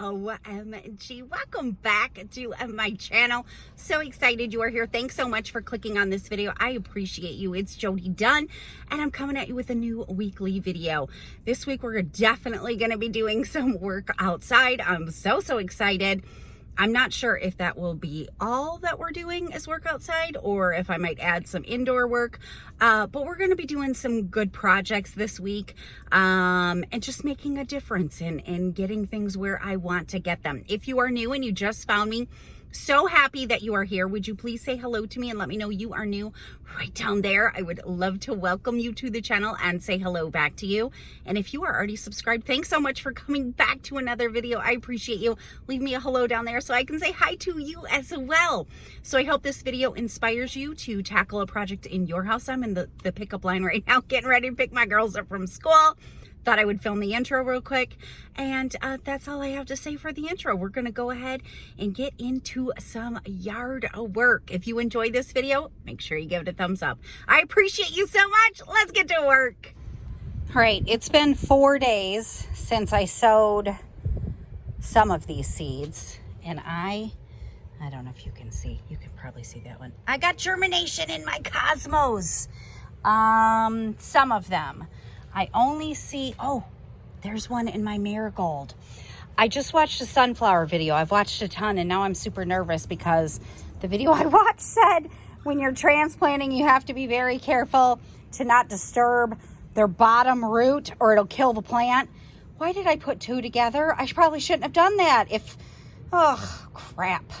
OMG, welcome back to my channel. So excited you are here. Thanks so much for clicking on this video. I appreciate you. It's Jody Dunn, and I'm coming at you with a new weekly video. This week we're definitely going to be doing some work outside. I'm so excited. I'm not sure if that will be all that we're doing is work outside or if I might add some indoor work. But we're going to be doing some good projects this week and just making a difference in getting things where I want to get them. If you are new and you just found me, so happy that you are here. Would you please say hello to me and let me know you are new right down there? I would love to welcome you to the channel and say hello back to you. And if you are already subscribed, thanks so much for coming back to another video. I appreciate you. Leave me a hello down there so I can say hi to you as well. So I hope this video inspires you to tackle a project in your house. I'm in the pickup line right now, getting ready to pick my girls up from school. Thought I would film the intro real quick, and that's all I have to say for the intro. We're gonna go ahead and get into some yard work. If you enjoyed this video, make sure you give it a thumbs up. I appreciate you so much. Let's get to work. All right, it's been 4 days since I sowed some of these seeds, and I don't know if you can see. You can probably see that one. I got germination in my cosmos. Some of them. I only see, oh, there's one in my marigold. I just watched a sunflower video. I've watched a ton, and now I'm super nervous because the video I watched said when you're transplanting, you have to be very careful to not disturb their bottom root or it'll kill the plant. Why did I put two together? I probably shouldn't have done that. Oh, crap.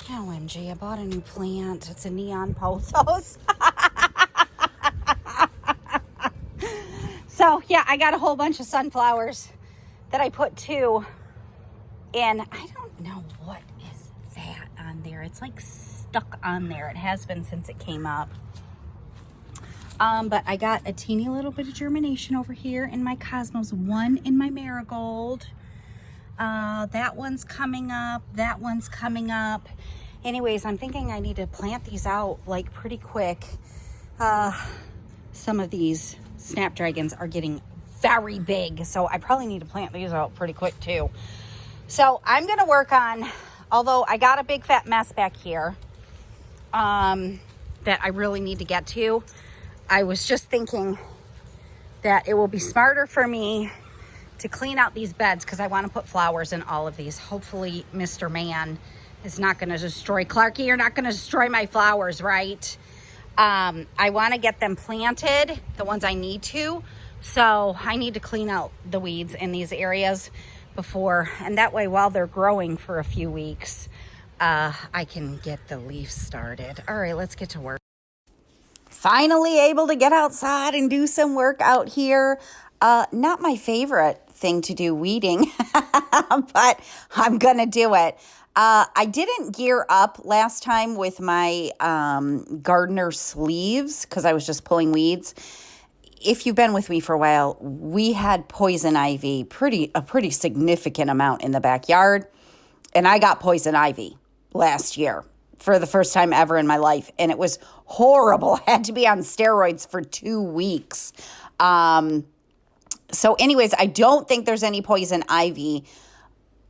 OMG, I bought a new plant. It's a neon pothos. So yeah, I got a whole bunch of sunflowers that I put two in. I don't know what is that on there. It's like stuck on there. It has been since it came up. But I got a teeny little bit of germination over here in my cosmos, one in my marigold. That one's coming up. That one's coming up. Anyways, I'm thinking I need to plant these out like pretty quick. Some of these snapdragons are getting very big, so I probably need to plant these out pretty quick too. So I'm gonna work on, although I got a big fat mess back here that I really need to get to. I was just thinking that it will be smarter for me to clean out these beds because I want to put flowers in all of these. Hopefully Mr. Man is not going to destroy, Clarky, you're not going to destroy my flowers, right? I want to get them planted, the ones I need to. So I need to clean out the weeds in these areas before, and that way while they're growing for a few weeks, I can get the leaves started. All right, let's get to work. Finally able to get outside and do some work out here. Not my favorite thing to do, weeding, but I'm going to do it. I didn't gear up last time with my gardener sleeves because I was just pulling weeds. If you've been with me for a while, we had poison ivy, a pretty significant amount in the backyard. And I got poison ivy last year for the first time ever in my life. And it was horrible. I had to be on steroids for 2 weeks. So anyways, I don't think there's any poison ivy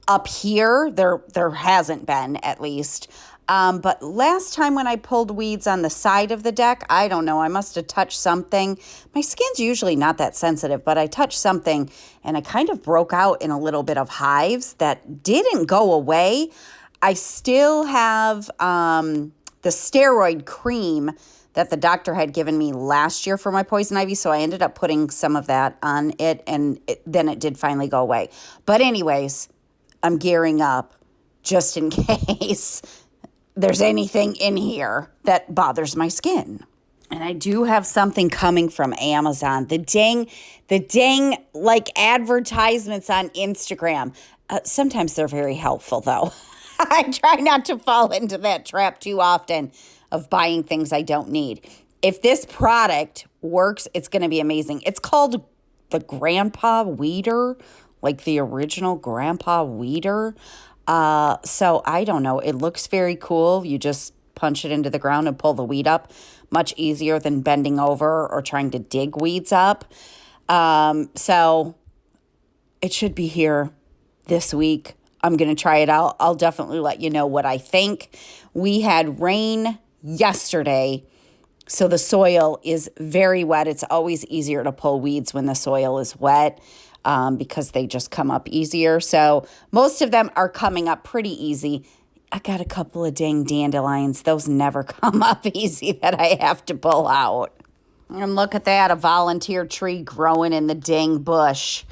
up here. There hasn't been, at least. But last time when I pulled weeds on the side of the deck, I don't know, I must have touched something. My skin's usually not that sensitive, but I touched something and I kind of broke out in a little bit of hives that didn't go away. I still have the steroid cream that the doctor had given me last year for my poison ivy, so I ended up putting some of that on it, and then it did finally go away. But anyways, I'm gearing up just in case there's anything in here that bothers my skin. And I do have something coming from Amazon. The dang like advertisements on Instagram. Sometimes they're very helpful though. I try not to fall into that trap too often of buying things I don't need. If this product works, it's going to be amazing. It's called the Grandpa Weeder, like the original Grandpa Weeder. So I don't know. It looks very cool. You just punch it into the ground and pull the weed up. Much easier than bending over or trying to dig weeds up. So it should be here this week. I'm going to try it out. I'll definitely let you know what I think. We had rain yesterday, so the soil is very wet. It's always easier to pull weeds when the soil is wet because they just come up easier. So most of them are coming up pretty easy. I got a couple of dang dandelions. Those never come up easy that I have to pull out. And look at that, a volunteer tree growing in the dang bush.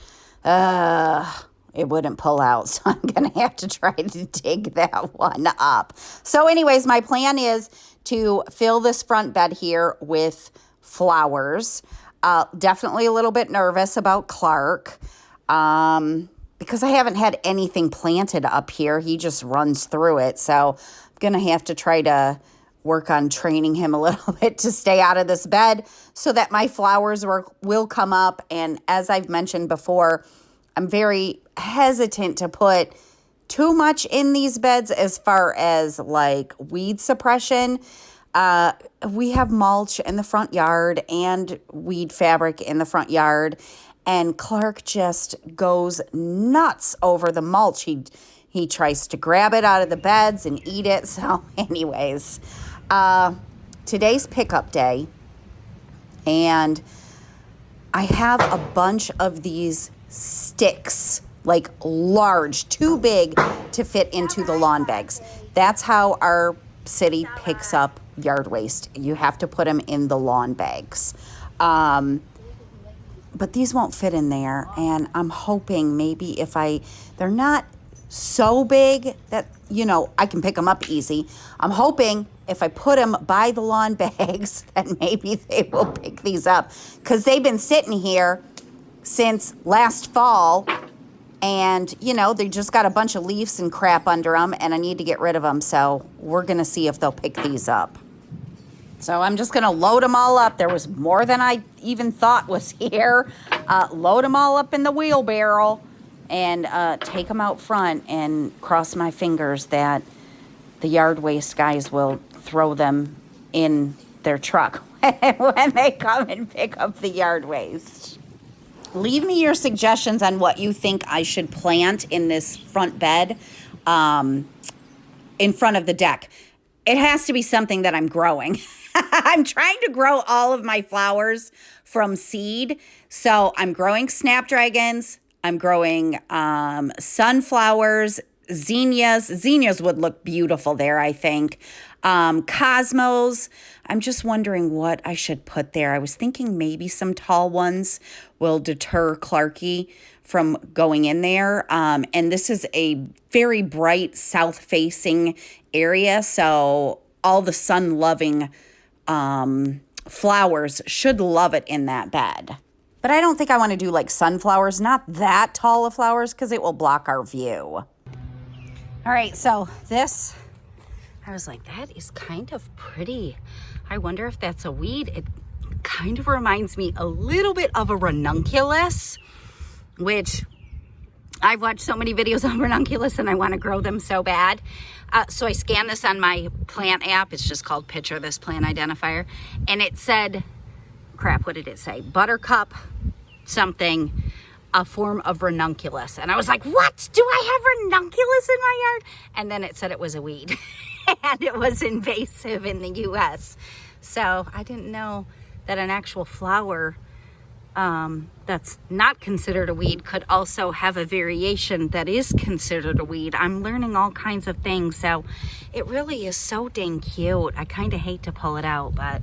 It wouldn't pull out, so I'm going to have to try to dig that one up. So anyways, my plan is to fill this front bed here with flowers. Definitely a little bit nervous about Clark because I haven't had anything planted up here. He just runs through it, so I'm going to have to try to work on training him a little bit to stay out of this bed so that my flowers will come up. And as I've mentioned before, I'm very hesitant to put too much in these beds as far as like weed suppression. We have mulch in the front yard and weed fabric in the front yard, and Clark just goes nuts over the mulch. He tries to grab it out of the beds and eat it. So anyways, today's pickup day, and I have a bunch of these sticks, like large, too big to fit into the lawn bags. That's how our city picks up yard waste. You have to put them in the lawn bags. But these won't fit in there, and I'm hoping maybe they're not so big that, I can pick them up easy. I'm hoping if I put them by the lawn bags, that maybe they will pick these up, because they've been sitting here since last fall, and, they just got a bunch of leaves and crap under them, and I need to get rid of them, so we're going to see if they'll pick these up. So I'm just going to load them all up. There was more than I even thought was here. Load them all up in the wheelbarrow and take them out front, and cross my fingers that the yard waste guys will throw them in their truck when they come and pick up the yard waste. Leave me your suggestions on what you think I should plant in this front bed in front of the deck. It has to be something that I'm growing. I'm trying to grow all of my flowers from seed. So I'm growing snapdragons. I'm growing sunflowers, zinnias. Zinnias would look beautiful there, I think. Cosmos. I'm just wondering what I should put there. I was thinking maybe some tall ones will deter Clarky from going in there. And this is a very bright south-facing area, so all the sun-loving flowers should love it in that bed. But I don't think I want to do like sunflowers, not that tall of flowers, because it will block our view. All right, so this, I was like, that is kind of pretty. I wonder if that's a weed. It kind of reminds me a little bit of a ranunculus, which I've watched so many videos on ranunculus and I want to grow them so bad. So I scanned this on my plant app. It's just called Picture This Plant Identifier. And it said, crap, what did it say? Buttercup something, a form of ranunculus. And I was like, what? Do I have ranunculus in my yard? And then it said it was a weed. And it was invasive in the U.S. So I didn't know that an actual flower that's not considered a weed could also have a variation that is considered a weed. I'm learning all kinds of things, so it really is so dang cute. I kind of hate to pull it out, but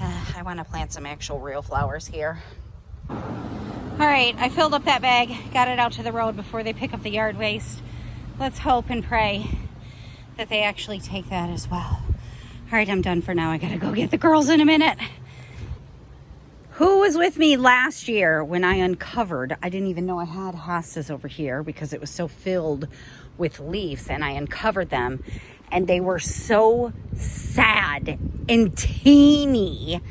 I want to plant some actual real flowers here. All right, I filled up that bag, got it out to the road before they pick up the yard waste. Let's hope and pray that they actually take that as well. All right, I'm done for now. I gotta go get the girls in a minute. Who was with me last year when I uncovered, I didn't even know I had hostas over here because it was so filled with leaves, and I uncovered them and they were so sad and teeny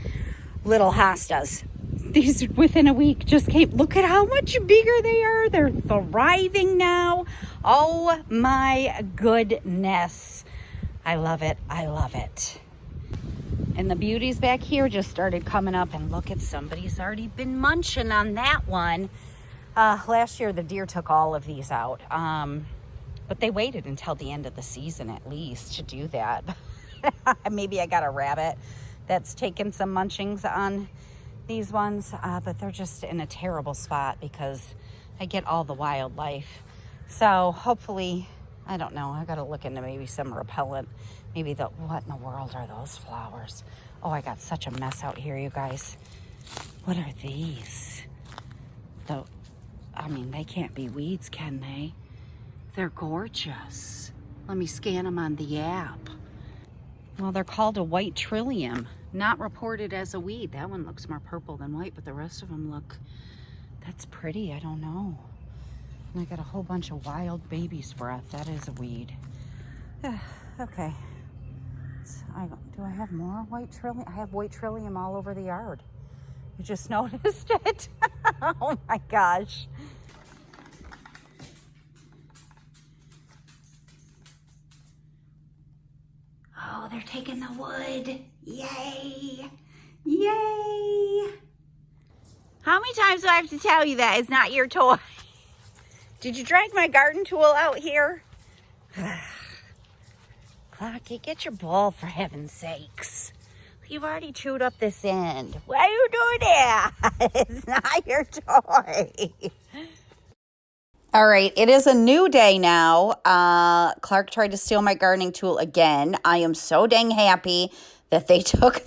little hostas. These within a week just came. Look at how much bigger they are. They're thriving now. Oh my goodness. I love it. I love it. And the beauties back here just started coming up, and look at somebody's already been munching on that one. Last year, the deer took all of these out. But they waited until the end of the season at least to do that. Maybe I got a rabbit that's taken some munchings on these ones, but they're just in a terrible spot because I get all the wildlife. So hopefully, I don't know, I got to look into maybe some repellent. Maybe what in the world are those flowers? Oh, I got such a mess out here, you guys. What are these? I mean, they can't be weeds, can they? They're gorgeous. Let me scan them on the app. Well, they're called a white trillium, not reported as a weed. That one looks more purple than white, but the rest of them look, that's pretty, I don't know. And I got a whole bunch of wild baby's breath. That is a weed. Okay. Do I have more white trillium? I have white trillium all over the yard. You just noticed it? Oh my gosh. Oh, they're taking the wood. Yay. Yay. How many times do I have to tell you that it's not your toy? Did you drag my garden tool out here? Clocky, get your ball for heaven's sakes. You've already chewed up this end. Why are you doing that? It's not your toy. All right, it is a new day now. Clark tried to steal my gardening tool again. I am so dang happy that they took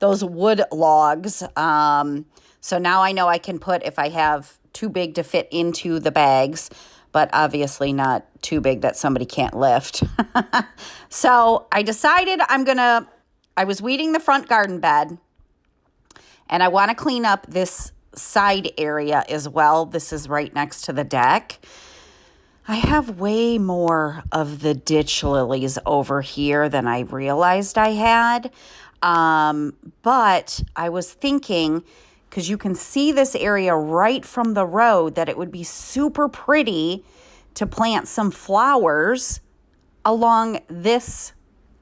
those wood logs. So now I know I can put, if I have too big to fit into the bags, but obviously not too big that somebody can't lift. So I decided I was weeding the front garden bed, and I want to clean up this side area as well. This is right next to the deck. I have way more of the ditch lilies over here than I realized I had. But I was thinking, because you can see this area right from the road, that it would be super pretty to plant some flowers along this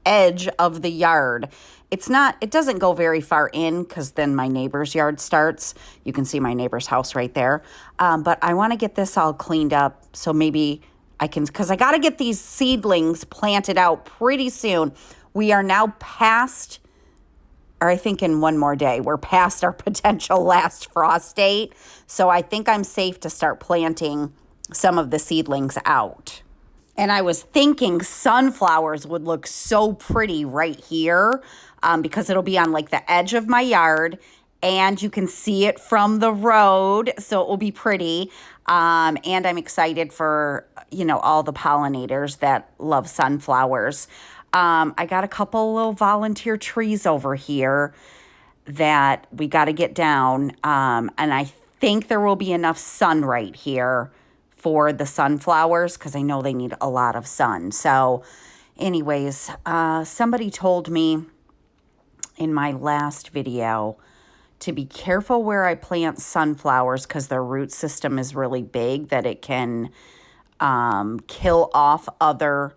edge of the yard. It doesn't go very far in because then my neighbor's yard starts. You can see my neighbor's house right there. But I want to get this all cleaned up so maybe I can, because I got to get these seedlings planted out pretty soon. We are now past, or I think in one more day, we're past our potential last frost date. So I think I'm safe to start planting some of the seedlings out. And I was thinking sunflowers would look so pretty right here because it'll be on like the edge of my yard and you can see it from the road. So it will be pretty. And I'm excited for, all the pollinators that love sunflowers. I got a couple little volunteer trees over here that we got to get down. And I think there will be enough sun right here for the sunflowers because I know they need a lot of sun. So anyways, somebody told me in my last video to be careful where I plant sunflowers because their root system is really big, that it can kill off other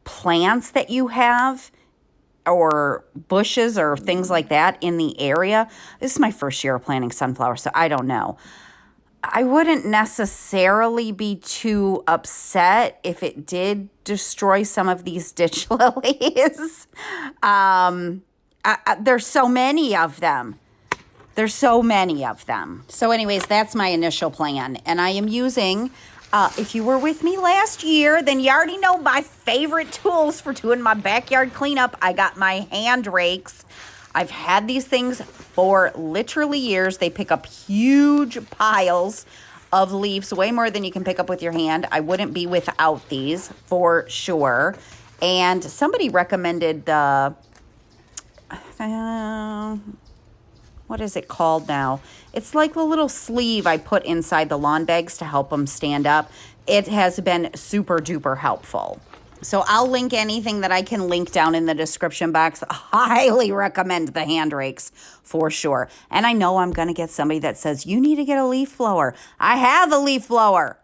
plants that you have or bushes or things like that in the area. This is my first year of planting sunflowers, so I don't know. I wouldn't necessarily be too upset if it did destroy some of these ditch lilies. There's so many of them. So anyways, that's my initial plan. And I am using, if you were with me last year, then you already know my favorite tools for doing my backyard cleanup. I got my hand rakes. I've had these things for literally years. They pick up huge piles of leaves, way more than you can pick up with your hand. I wouldn't be without these for sure. And somebody recommended the, what is it called now? It's like the little sleeve I put inside the lawn bags to help them stand up. It has been super duper helpful. So I'll link anything that I can link down in the description box. Highly recommend the hand rakes for sure. And I know I'm going to get somebody that says, you need to get a leaf blower. I have a leaf blower.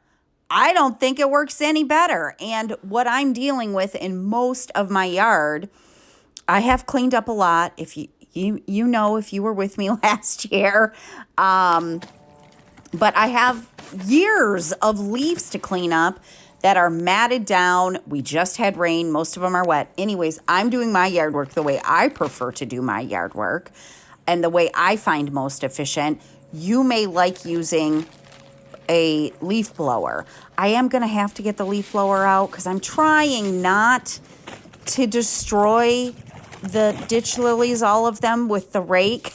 I don't think it works any better. And what I'm dealing with in most of my yard, I have cleaned up a lot. If you know, if you were with me last year, but I have years of leaves to clean up that are matted down. We just had rain. Most of them are wet. Anyways, I'm doing my yard work the way I prefer to do my yard work and the way I find most efficient. You may like using a leaf blower. I am going to have to get the leaf blower out because I'm trying not to destroy the ditch lilies, all of them, with the rake.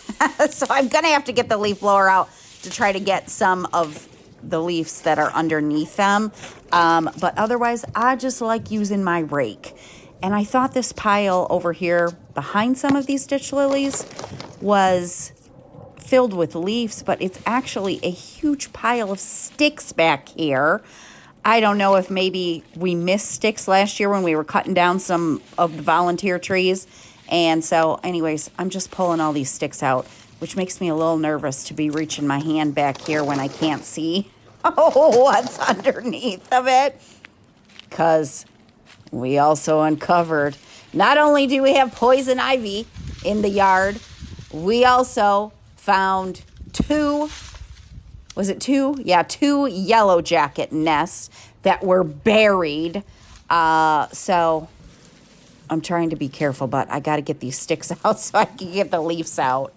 So I'm going to have to get the leaf blower out to try to get some of the leaves that are underneath them. But otherwise, I just like using my rake. And I thought this pile over here behind some of these ditch lilies was filled with leaves, but it's actually a huge pile of sticks back here. I don't know if maybe we missed sticks last year when we were cutting down some of the volunteer trees. And so anyways, I'm just pulling all these sticks out, which makes me a little nervous to be reaching my hand back here when I can't see what's underneath of it. Because we also uncovered, not only do we have poison ivy in the yard, we also found two yellow jacket nests that were buried. So I'm trying to be careful, but I got to get these sticks out so I can get the leaves out.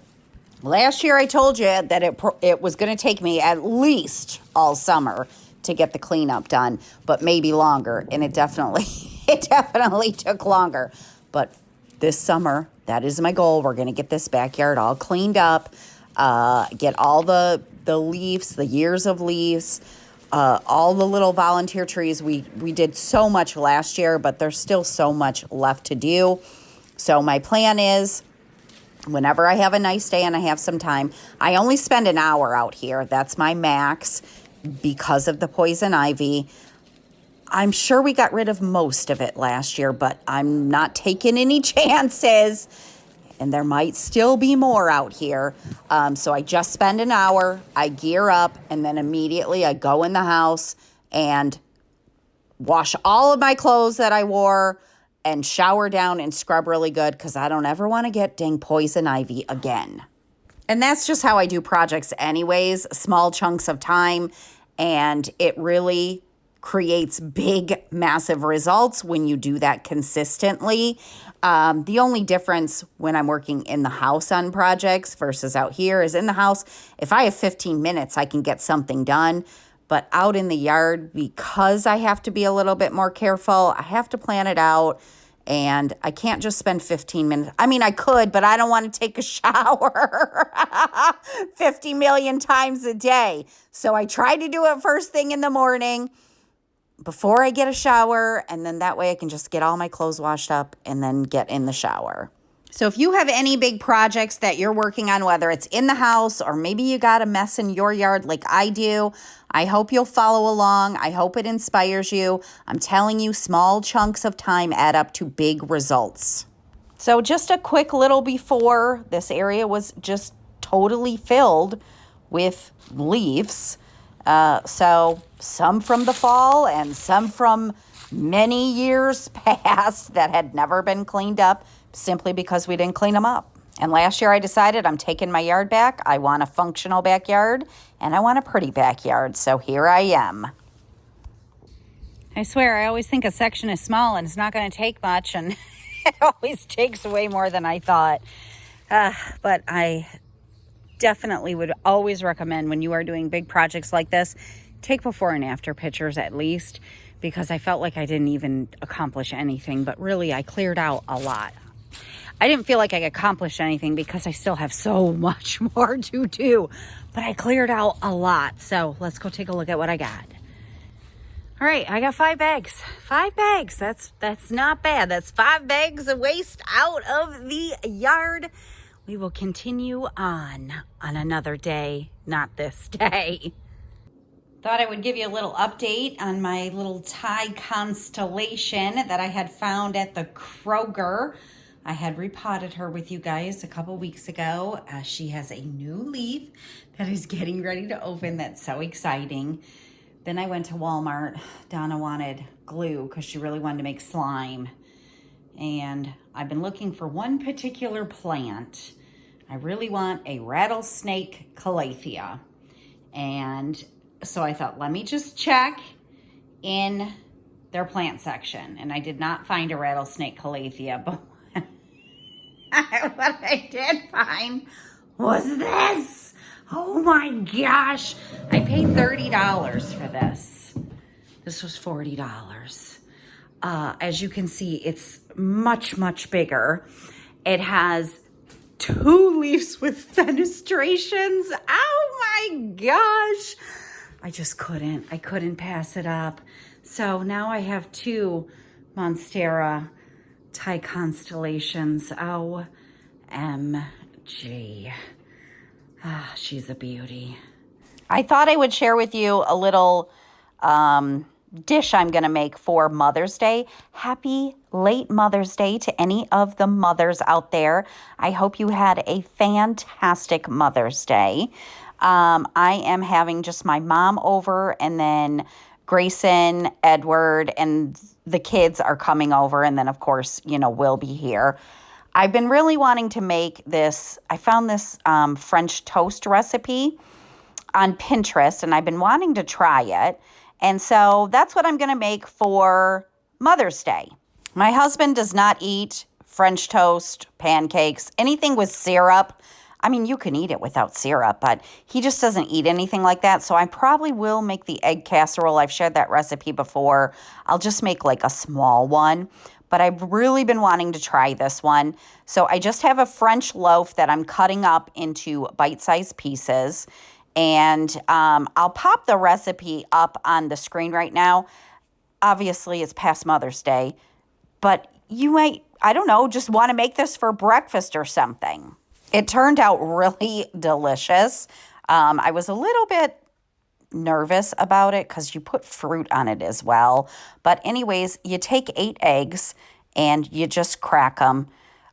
Last year I told you that it was going to take me at least all summer to get the cleanup done, but maybe longer, and it definitely took longer. But this summer, that is my goal. We're going to get this backyard all cleaned up, get all the leaves, the years of leaves, all the little volunteer trees. We did so much last year, but there's still so much left to do. So my plan is, whenever I have a nice day and I have some time, I only spend an hour out here. That's my max because of the poison ivy. I'm sure we got rid of most of it last year, but I'm not taking any chances. And there might still be more out here. So I just spend an hour, I gear up, and then immediately I go in the house and wash all of my clothes that I wore and shower down and scrub really good because I don't ever want to get dang poison ivy again. And that's just how I do projects anyways, small chunks of time, and it really creates big, massive results when you do that consistently. The only difference when I'm working in the house on projects versus out here is in the house, if I have 15 minutes, I can get something done. But out in the yard, because I have to be a little bit more careful, I have to plan it out. And I can't just spend 15 minutes. I mean, I could, but I don't want to take a shower 50 million times a day. So I try to do it first thing in the morning before I get a shower. And then that way I can just get all my clothes washed up and then get in the shower. So if you have any big projects that you're working on, whether it's in the house or maybe you got a mess in your yard like I do, I hope you'll follow along. I hope it inspires you. I'm telling you, small chunks of time add up to big results. So just a quick little before, this area was just totally filled with leaves. So some from the fall and some from many years past that had never been cleaned up simply because we didn't clean them up. And last year I decided I'm taking my yard back. I want a functional backyard and I want a pretty backyard. So here I am. I swear, I always think a section is small and it's not going to take much, and it always takes way more than I thought. But I definitely would always recommend, when you are doing big projects like this, take before and after pictures at least, because I felt like I didn't even accomplish anything, but really I cleared out a lot. I didn't feel like I accomplished anything because I still have so much more to do, but I cleared out a lot. So let's go take a look at what I got. All right, I got 5 bags. 5 bags. That's not bad. That's 5 bags of waste out of the yard. We will continue on another day, not this day. Thought I would give you a little update on my little Thai constellation that I had found at the Kroger. I had repotted her with you guys a couple weeks ago. She has a new leaf that is getting ready to open. That's so exciting. Then I went to Walmart. Donna wanted glue because she really wanted to make slime. And I've been looking for one particular plant. I really want a rattlesnake calathea. And So I thought, let me just check in their plant section. And I did not find a rattlesnake calathea, but what I did find was this. Oh my gosh. I paid $30 for this. This was $40. As you can see, it's much, much bigger. It has 2 leaves with fenestrations. Oh my gosh. I couldn't pass it up. So now I have 2 Monstera Thai constellations. OMG. She's a beauty. I thought I would share with you a little dish I'm going to make for Mother's Day. Happy late Mother's Day to any of the mothers out there. I hope you had a fantastic Mother's Day. I am having just my mom over, and then Grayson, Edward, and the kids are coming over. And then, of course, we'll be here. I've been really wanting to make this. I found this French toast recipe on Pinterest, and I've been wanting to try it. And so that's what I'm going to make for Mother's Day. My husband does not eat French toast, pancakes, anything with syrup. I mean, you can eat it without syrup, but he just doesn't eat anything like that. So I probably will make the egg casserole. I've shared that recipe before. I'll just make like a small one. But I've really been wanting to try this one. So I just have a French loaf that I'm cutting up into bite-sized pieces. And I'll pop the recipe up on the screen right now. Obviously, it's past Mother's Day. But you might, I don't know, just want to make this for breakfast or something. It turned out really delicious. I was a little bit nervous about it because you put fruit on it as well. But anyways, you take 8 eggs and you just crack them.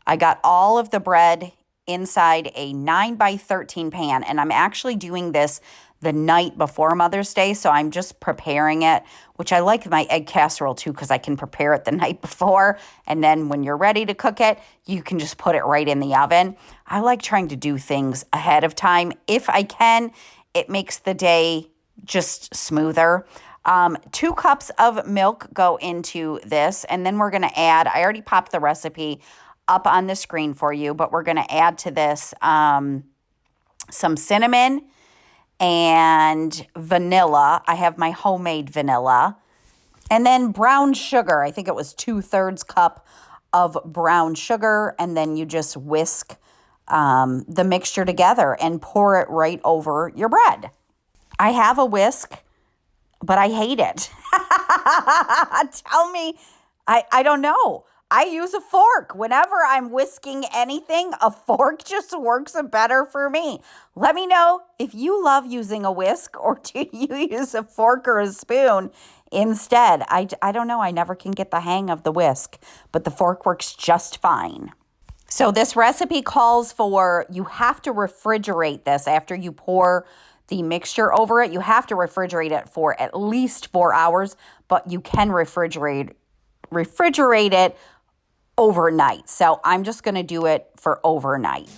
I got all of the bread inside a 9x13 pan, and I'm actually doing this the night before Mother's Day, so I'm just preparing it, which I like my egg casserole too because I can prepare it the night before, and then when you're ready to cook it, you can just put it right in the oven. I like trying to do things ahead of time. If I can, it makes the day just smoother. 2 cups of milk go into this, and then we're going to add, I already popped the recipe up on the screen for you, but we're going to add to this some cinnamon and vanilla. I have my homemade vanilla. And then brown sugar. I think it was 2/3 cup of brown sugar. And then you just whisk the mixture together and pour it right over your bread. I have a whisk, but I hate it. Tell me, I don't know. I use a fork. Whenever I'm whisking anything, a fork just works better for me. Let me know if you love using a whisk, or do you use a fork or a spoon instead? I don't know. I never can get the hang of the whisk, but the fork works just fine. So this recipe calls for, you have to refrigerate this after you pour the mixture over it. You have to refrigerate it for at least 4 hours, but you can refrigerate it overnight. So I'm just going to do it for overnight.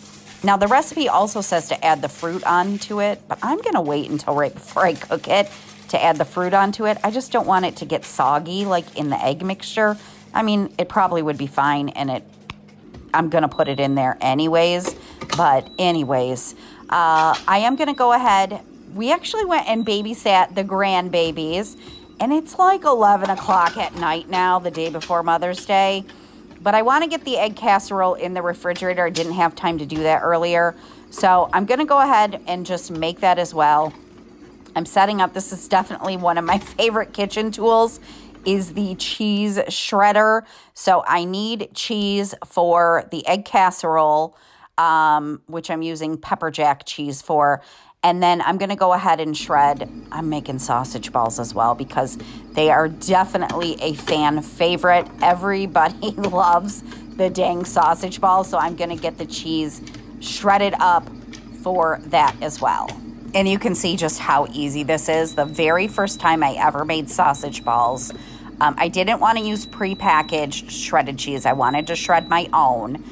Now the recipe also says to add the fruit onto it, but I'm going to wait until right before I cook it to add the fruit onto it. I just don't want it to get soggy like in the egg mixture. I mean, it probably would be fine, and I'm going to put it in there anyways. But anyways, I am going to go ahead. We actually went and babysat the grandbabies, and it's like 11 o'clock at night now, the day before Mother's Day. But I want to get the egg casserole in the refrigerator. I didn't have time to do that earlier. So I'm going to go ahead and just make that as well. I'm setting up, this is definitely one of my favorite kitchen tools, is the cheese shredder. So I need cheese for the egg casserole, which I'm using pepper jack cheese for. And then I'm going to go ahead and shred. I'm making sausage balls as well because they are definitely a fan favorite. Everybody loves the dang sausage balls. So I'm going to get the cheese shredded up for that as well. And you can see just how easy this is. The very first time I ever made sausage balls, I didn't want to use prepackaged shredded cheese. I wanted to shred my own.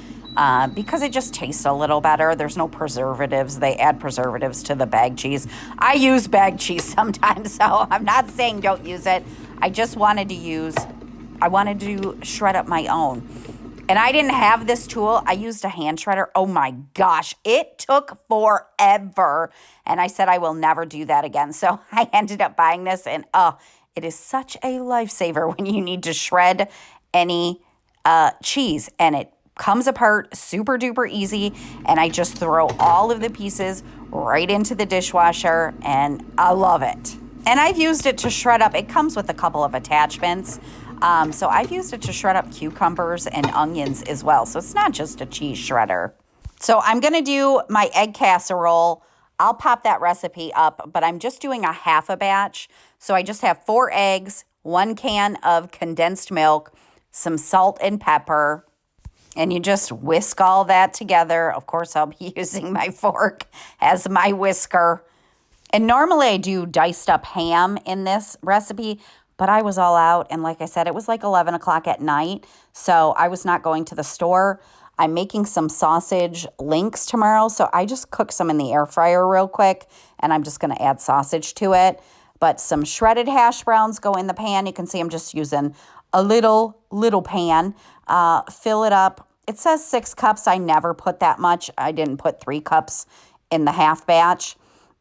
because it just tastes a little better. There's no preservatives. They add preservatives to the bag cheese. I use bag cheese sometimes, so I'm not saying don't use it. I just wanted to shred up my own. And I didn't have this tool. I used a hand shredder. Oh my gosh, it took forever. And I said I will never do that again. So I ended up buying this, and it is such a lifesaver when you need to shred any cheese. And it comes apart super duper easy. And I just throw all of the pieces right into the dishwasher, and I love it. And I've used it to shred up. It comes with a couple of attachments. So I've used it to shred up cucumbers and onions as well. So it's not just a cheese shredder. So I'm going to do my egg casserole. I'll pop that recipe up, but I'm just doing a half a batch. So I just have 4 eggs, 1 can of condensed milk, some salt and pepper, and you just whisk all that together. Of course, I'll be using my fork as my whisker. And normally I do diced up ham in this recipe, but I was all out, and like I said, it was like 11 o'clock at night, so I was not going to the store. I'm making some sausage links tomorrow, so I just cooked some in the air fryer real quick, and I'm just going to add sausage to it. But some shredded hash browns go in the pan. You can see I'm just using a little pan. Fill it up. It says 6 cups. I never put that much. I didn't put 3 cups in the half batch.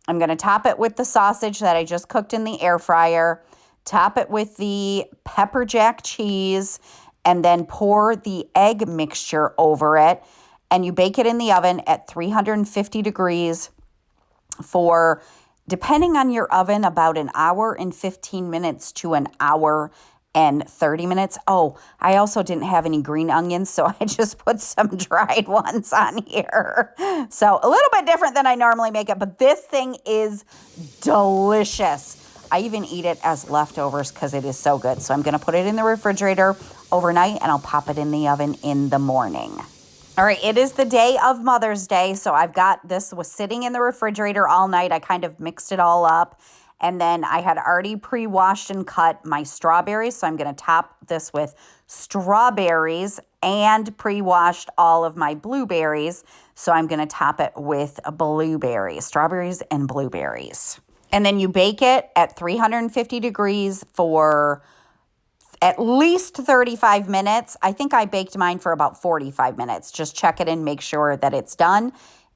I'm going to top it with the sausage that I just cooked in the air fryer. Top it with the pepper jack cheese, and then pour the egg mixture over it. And you bake it in the oven at 350 degrees for, depending on your oven, about an hour and 15 minutes to an hour and 30 minutes. Oh, I also didn't have any green onions, so I just put some dried ones on here. So a little bit different than I normally make it, but this thing is delicious. I even eat it as leftovers because it is so good. So I'm going to put it in the refrigerator overnight, and I'll pop it in the oven in the morning. All right, it is the day of Mother's Day. So I've got this was sitting in the refrigerator all night. I kind of mixed it all up. And then I had already pre-washed and cut my strawberries. So I'm going to top this with strawberries and pre-washed all of my blueberries. So I'm going to top it with blueberries, strawberries and blueberries. And then you bake it at 350 degrees for at least 35 minutes. I think I baked mine for about 45 minutes. Just check it and make sure that it's done.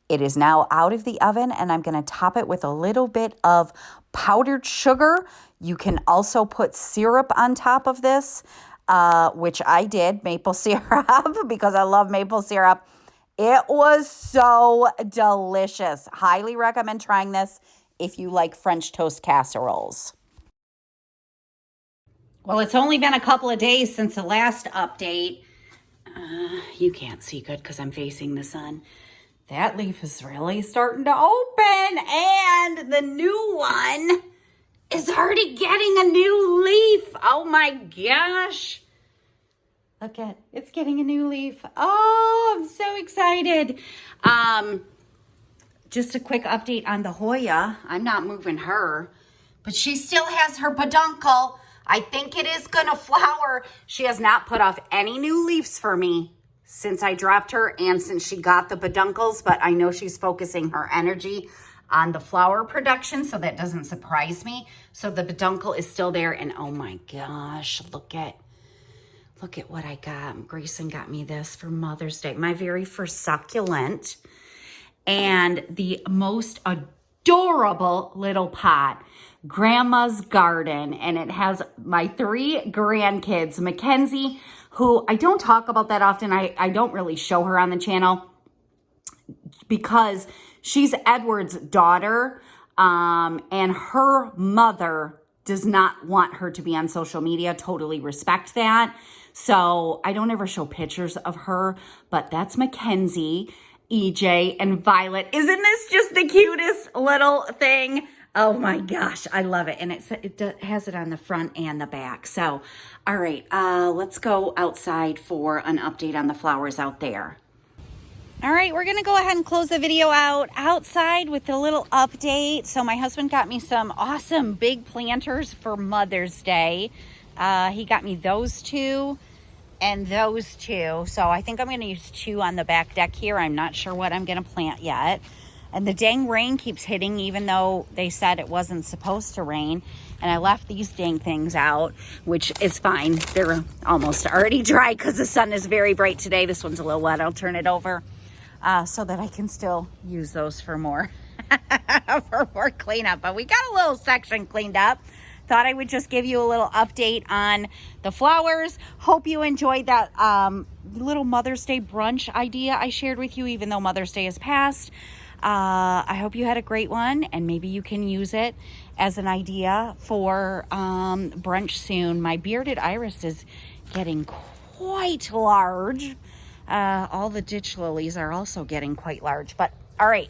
It is now out of the oven, and I'm going to top it with a little bit of powdered sugar. You can also put syrup on top of this, which I did, maple syrup, because I love maple syrup. It was so delicious. Highly recommend trying this if you like French toast casseroles. Well, it's only been a couple of days since the last update. You can't see good because I'm facing the sun. That leaf is really starting to open, and the new one is already getting a new leaf. Oh my gosh. Look at, it's getting a new leaf. Oh, I'm so excited. Just a quick update on the Hoya. I'm not moving her, but she still has her peduncle. I think it is gonna flower. She has not put off any new leaves for me since I dropped her and since she got the peduncles, but I know she's focusing her energy on the flower production, so that doesn't surprise me. So the peduncle is still there, and oh my gosh, look at what I got. Grayson got me this for Mother's Day, my very first succulent, and the most adorable little pot, Grandma's Garden, and it has my 3 grandkids, Mackenzie, who I don't talk about that often. I don't really show her on the channel because she's Edward's daughter, and her mother does not want her to be on social media. Totally respect that. So I don't ever show pictures of her, but that's Mackenzie, EJ, and Violet. Isn't this just the cutest little thing? Oh my gosh, I love it. And it has it on the front and the back. So, all right, let's go outside for an update on the flowers out there. All right, we're gonna go ahead and close the video out outside with a little update. So my husband got me some awesome big planters for Mother's Day. He got me those 2. and those two. So I think I'm going to use 2 on the back deck here. I'm not sure what I'm going to plant yet. And the dang rain keeps hitting, even though they said it wasn't supposed to rain. And I left these dang things out, which is fine. They're almost already dry because the sun is very bright today. This one's a little wet. I'll turn it over so that I can still use those for more, for more cleanup. But we got a little section cleaned up. Thought I would just give you a little update on the flowers. Hope you enjoyed that little Mother's Day brunch idea I shared with you, even though Mother's Day has passed. I hope you had a great one, and maybe you can use it as an idea for brunch soon. My bearded iris is getting quite large. All the ditch lilies are also getting quite large. But all right,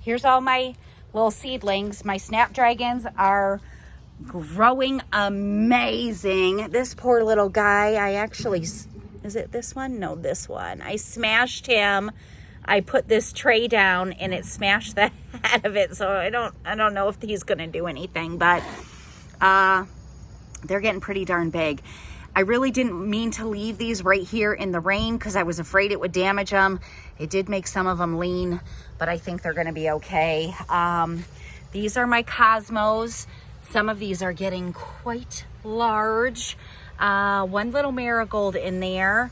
here's all my little seedlings. My snapdragons are growing amazing. This poor little guy, I actually, is it this one? No, this one. I smashed him. I put this tray down and it smashed the head of it. So I don't know if he's going to do anything, but they're getting pretty darn big. I really didn't mean to leave these right here in the rain because I was afraid it would damage them. It did make some of them lean, but I think they're going to be okay. These are my cosmos. Some of these are getting quite large. One little marigold in there.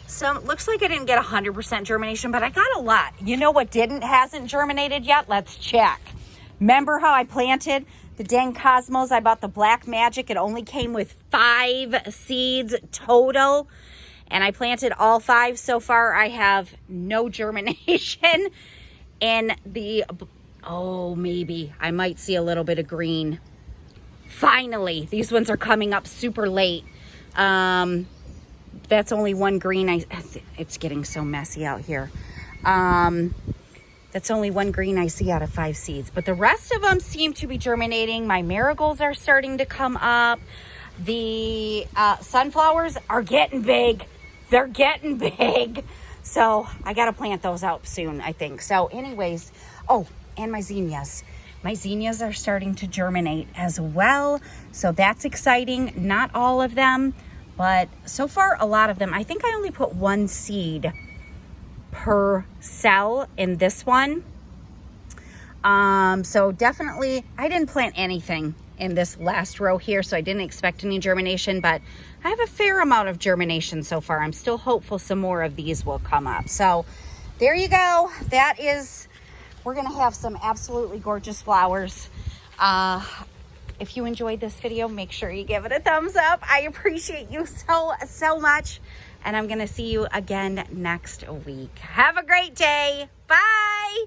So it looks like I didn't get 100% germination, but I got a lot. You know what hasn't germinated yet? Let's check. Remember how I planted the dang cosmos? I bought the Black Magic. It only came with 5 seeds total, and I planted all 5. So far, I have no germination. And maybe I might see a little bit of green. Finally, these ones are coming up super late. That's only one green. It's getting so messy out here. That's only one green I see out of 5 seeds, but the rest of them seem to be germinating. My marigolds are starting to come up. The sunflowers are getting big. They're getting big. So I got to plant those out soon, I think. So anyways, and my zinnias. My zinnias are starting to germinate as well. So that's exciting. Not all of them, but so far a lot of them. I think I only put 1 seed per cell in this one. So definitely, I didn't plant anything in this last row here, so I didn't expect any germination, but I have a fair amount of germination so far. I'm still hopeful some more of these will come up. So there you go. We're gonna have some absolutely gorgeous flowers. If you enjoyed this video, make sure you give it a thumbs up. I appreciate you so much. And I'm going to see you again next week. Have a great day. Bye.